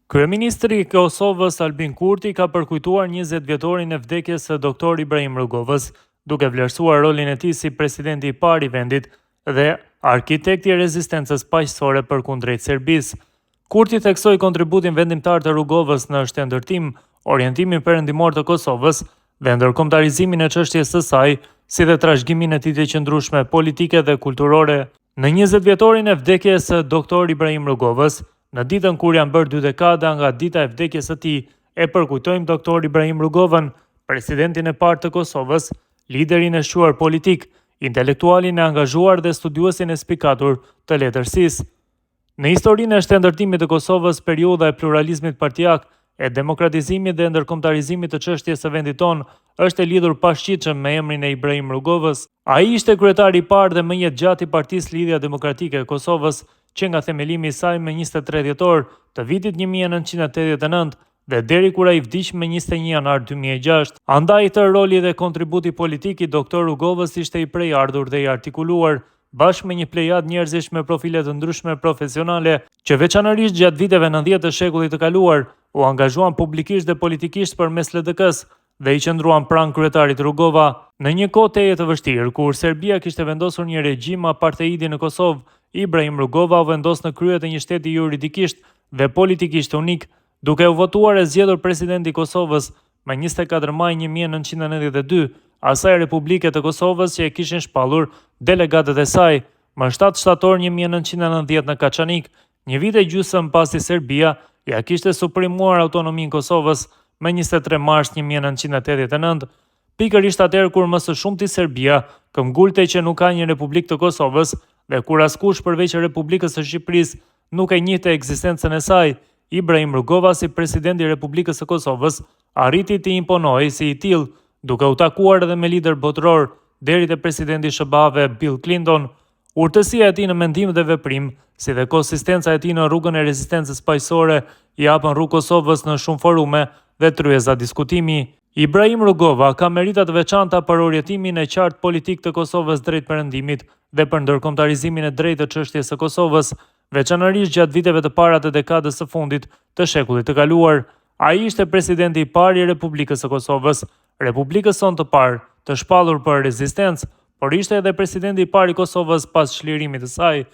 Kryeministri i Kosovës Albin Kurti ka përkujtuar 20 vjetorin e vdekjes së Dr. Ibrahim Rugovës, duke vlerësuar rolin e tij si presidenti i parë i vendit dhe arkitekti i rezistencës paqësore përkundrejt Serbisë. Kurti theksoi kontributin vendimtar të Rugovës në shtetërtim, orientimin perëndimor të Kosovës dhe ndërkombëtarizimin e çështjes së saj, si dhe trashëgimin e tij të qëndrueshme politike dhe kulturore. Në 20 vjetorin e vdekjes së Dr. Ibrahim Rugovës, në ditën kur janë bërë 2 dekada nga dita e vdekjes së tij, e përkujtojmë Dr. Ibrahim Rugovën, presidentin e parë të Kosovës, liderin e shquar politik, intelektualin e angazhuar dhe studiuesin e spikatur të letërsisë. Në historinë e shtetërtimit të Kosovës, periudha e pluralizmit partijak, e demokratizimit dhe ndërkombëtarizimit të çështjes së vendit tonë është e lidhur pashqitshëm me emrin e Ibrahim Rugovës. Ai ishte kryetari i parë dhe më i jetëgjatë i Partisë Lidhja Demokratike e Kosovës, që nga themelimi i saj me 23 dhjetor të vitit 1989 dhe deri kur ai vdiq me 21 janar 2006. Andaj të roli dhe kontributi politik i Dr. Rugovës ishte i prejardhur dhe i artikuluar, bashkë me një plejad njerëzish me profile të ndryshme profesionale, që veçanërisht gjatë viteve 90 të shekullit të kaluar, u angazhuan publikisht dhe politikisht përmes LDK-s dhe i qëndruan pranë kryetarit Rugova. Në një kohë teje të vështirë, kur Serbia kishte vendosur një regjim apartheidi në Kosovë, Ibrahim Rugova u vendos në krye të një shteti juridikisht dhe politikisht unik, duke u votuar e zgjedhur presidenti i Kosovës më 24 maj 1992, asaj Republike të Kosovës që e kishin shpallur delegatët e saj, më 7 shtator 1990 në Kaçanik, një vit e gjysmë pasi Serbia ja kishte suprimuar autonominë Kosovës më 23 mars 1989, pikërisht atëherë kur më së shumti Serbia këmbgulte që nuk ka një Republikë të Kosovës dhe kur askush përveç Republikës së Shqipërisë nuk e njihte ekzistencën e saj. Ibrahim Rugova, si presidenti i Republikës së Kosovës, arriti të imponohej si i tillë, duke u takuar edhe me lider botëror, deri te presidenti i SBA-ve Bill Clinton. Urtësia e tij në mendim dhe veprim, si dhe konsistenca e tij në rrugën e rezistencës paqësore, i hapën rrugë Kosovës në shumë forume dhe tryeza diskutimi. Ibrahim Rugova ka merita të veçanta për orientimin e qartë politik të Kosovës drejt perëndimit dhe për ndërkombëtarizimin e drejtë të çështjes së Kosovës, veçanërisht gjatë viteve të para të dekadës së fundit të shekullit të kaluar. Ai ishte presidenti i parë i Republikës së Kosovës, Republikës sonë të parë, të shpallur për rezistencë, por ishte edhe presidenti i parë i Kosovës pas çlirimit të saj.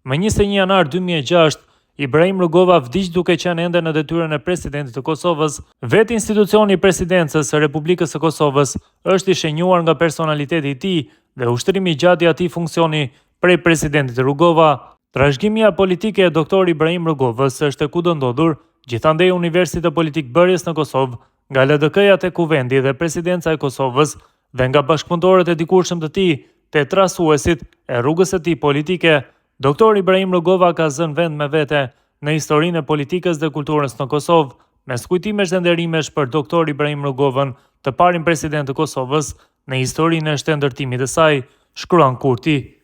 Më 21 janar 2006, Ibrahim Rugova vdiq duke qenë ende në detyrën e presidentit të Kosovës. Vetë institucioni i presidencës së Republikës së Kosovës është i shenjuar nga personaliteti i tij dhe ushtrimi i gjatë i atij funksioni prej presidentit Rugova. Trashëgimia politike e Dr. Ibrahim Rugovës është e kudo ndodhur, gjithandej universi të politik bërjes në Kosovë, nga LDK-ja te kuvendi dhe presidenca e Kosovës dhe nga bashkëpunëtorët e dikurshëm të tij, te trasuesit e rrugës së tij politike. Dr. Ibrahim Rugova ka zënë vend me vete në historinë e politikës dhe kulturës në Kosovë, mes kujtimesh dhe nderimesh për Dr. Ibrahim Rugovën, të parin president të Kosovës në historinë e shtetërtimit të saj, shkruan Kurti.